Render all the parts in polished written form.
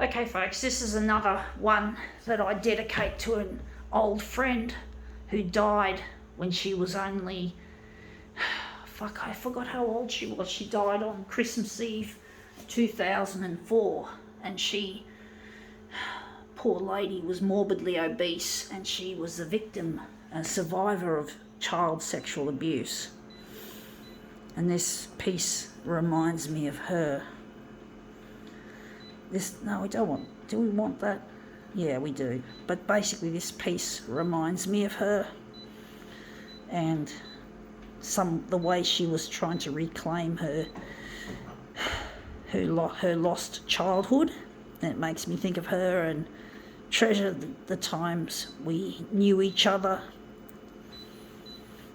Okay folks, this is another one that I dedicate to an old friend who died when she was only, I forgot how old she was. She died on Christmas Eve 2004, and she, poor lady, was morbidly obese, and she was a victim, a survivor of child sexual abuse. And this piece reminds me of her. No, we don't want, do we want that? Yeah, we do. But basically this piece reminds me of her and the way she was trying to reclaim her lost childhood. And it makes me think of her and treasure the times we knew each other.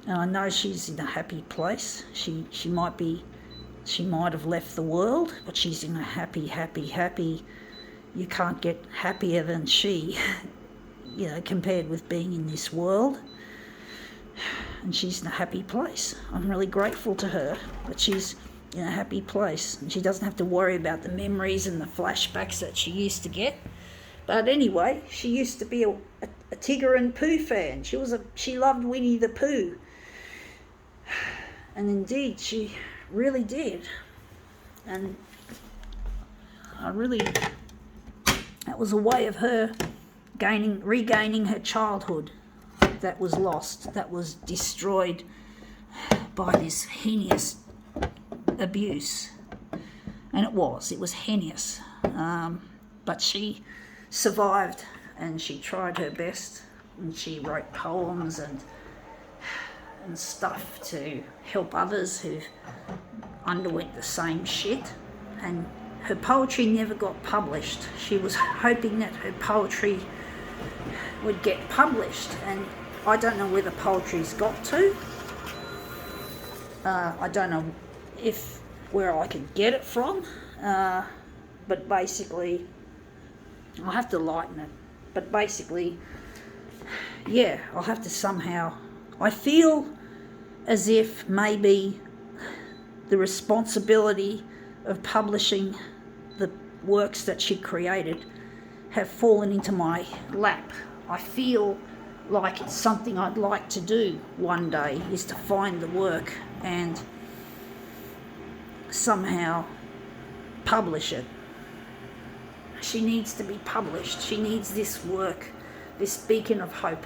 And I know she's in a happy place. She might have left the world, but she's in a happy. You can't get happier than she, compared with being in this world. And she's in a happy place. I'm really grateful to her that she's in a happy place and she doesn't have to worry about the memories and the flashbacks that she used to get. But anyway, she used to be a Tigger and Pooh fan. She loved Winnie the Pooh. And indeed, she really did. And that was a way of her regaining her childhood that was lost, that was destroyed by this heinous abuse. And it was heinous. But she survived and she tried her best, and she wrote poems and stuff to help others who underwent the same shit. And her poetry never got published. She was hoping that her poetry would get published, and I don't know where the poetry's got to. I don't know where I could get it from, but basically I'll have to lighten it. But basically, yeah, I'll have to somehow, I feel as if maybe the responsibility of publishing the works that she created have fallen into my lap. I feel like it's something I'd like to do one day, is to find the work and somehow publish it. She needs to be published. She needs this work, this beacon of hope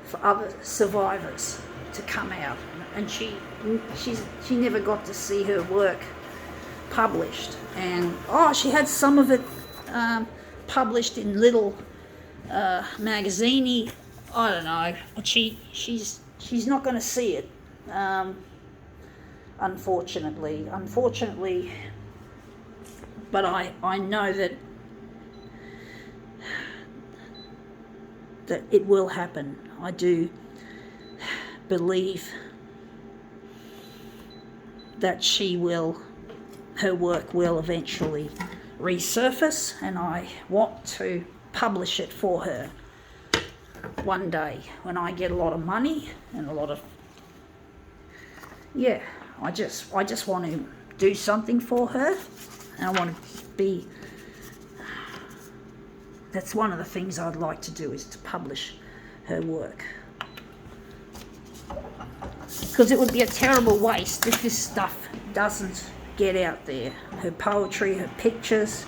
for other survivors to come out. And she never got to see her work published. And she had some of it published in little magazine-y, I don't know, but she's not going to see it, unfortunately. But I know that it will happen. I do believe that her work will eventually resurface, and I want to publish it for her one day when I get a lot of money and a lot of, I just want to do something for her, and I want to be, that's one of the things I'd like to do, is to publish her work, because it would be a terrible waste if this stuff doesn't get out there. Her poetry, her pictures.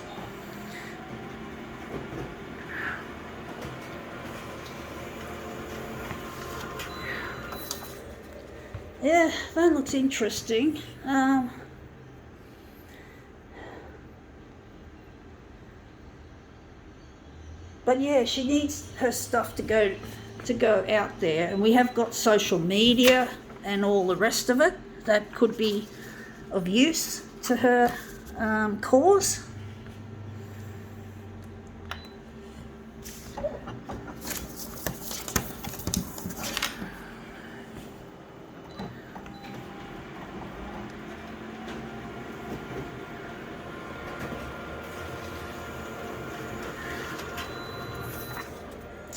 Yeah, that looks interesting. But yeah, she needs her stuff to go out there, and we have got social media and all the rest of it that could be of use to her cause.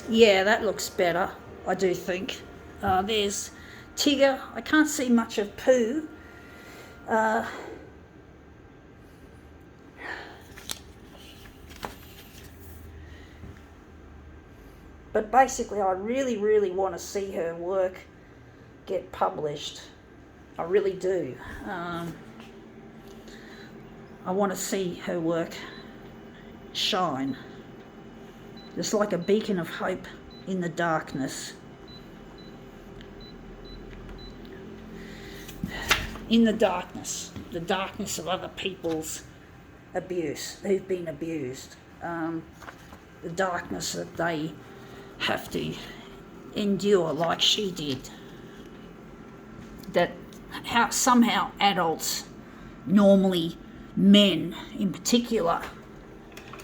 Yeah, that looks better, I do think. There's Tigger. I can't see much of Pooh. But basically, I really, really want to see her work get published. I really do. I want to see her work shine, just like a beacon of hope in the darkness. In the darkness of other people's abuse, who've been abused, the darkness that they have to endure like she did. That how somehow adults, normally men in particular,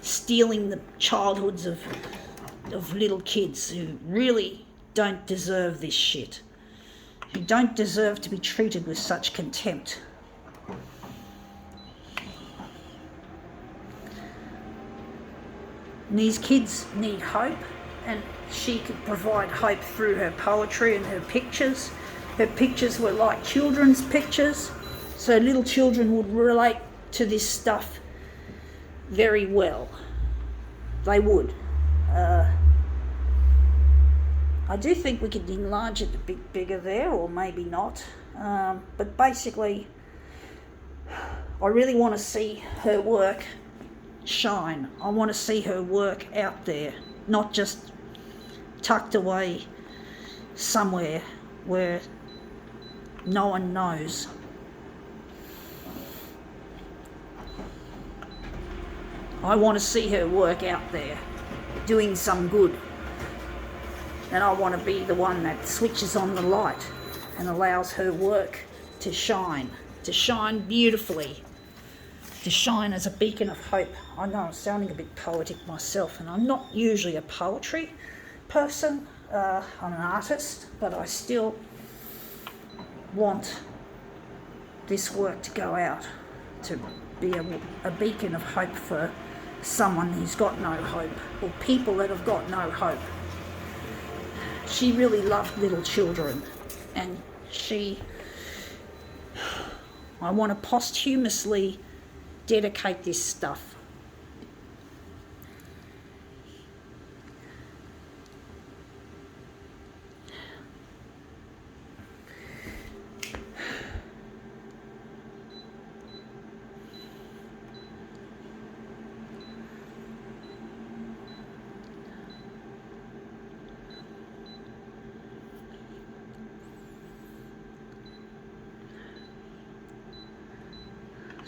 stealing the childhoods of little kids who really don't deserve this shit, who don't deserve to be treated with such contempt. And these kids need hope, and she could provide hope through her poetry and her pictures. Her pictures were like children's pictures, so little children would relate to this stuff very well. They would. I do think we could enlarge it a bit bigger there, or maybe not. But basically, I really want to see her work shine. I want to see her work out there, not just tucked away somewhere where no one knows. I want to see her work out there, doing some good. And I want to be the one that switches on the light and allows her work to shine beautifully, to shine as a beacon of hope. I know I'm sounding a bit poetic myself, and I'm not usually a poetry person. I'm an artist, but I still want this work to go out, to be a beacon of hope for someone who's got no hope, or people that have got no hope. She really loved little children, and I want to posthumously dedicate this stuff.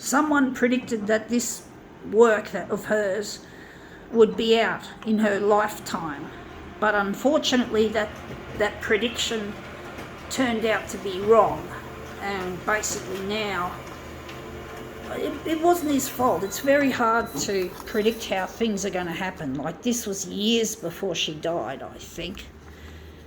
Someone predicted that this work of hers would be out in her lifetime, but unfortunately that prediction turned out to be wrong, and basically now it wasn't his fault. It's very hard to predict how things are going to happen. Like, this was years before she died, I think,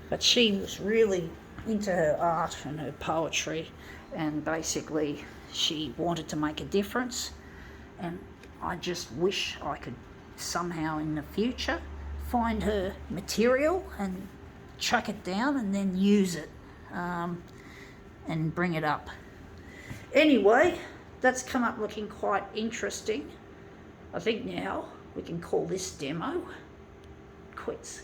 but she was really into her art and her poetry, and basically she wanted to make a difference, and I just wish I could somehow in the future find her material and track it down and then use it and bring it up. Anyway, that's come up looking quite interesting. I think now we can call this demo quits.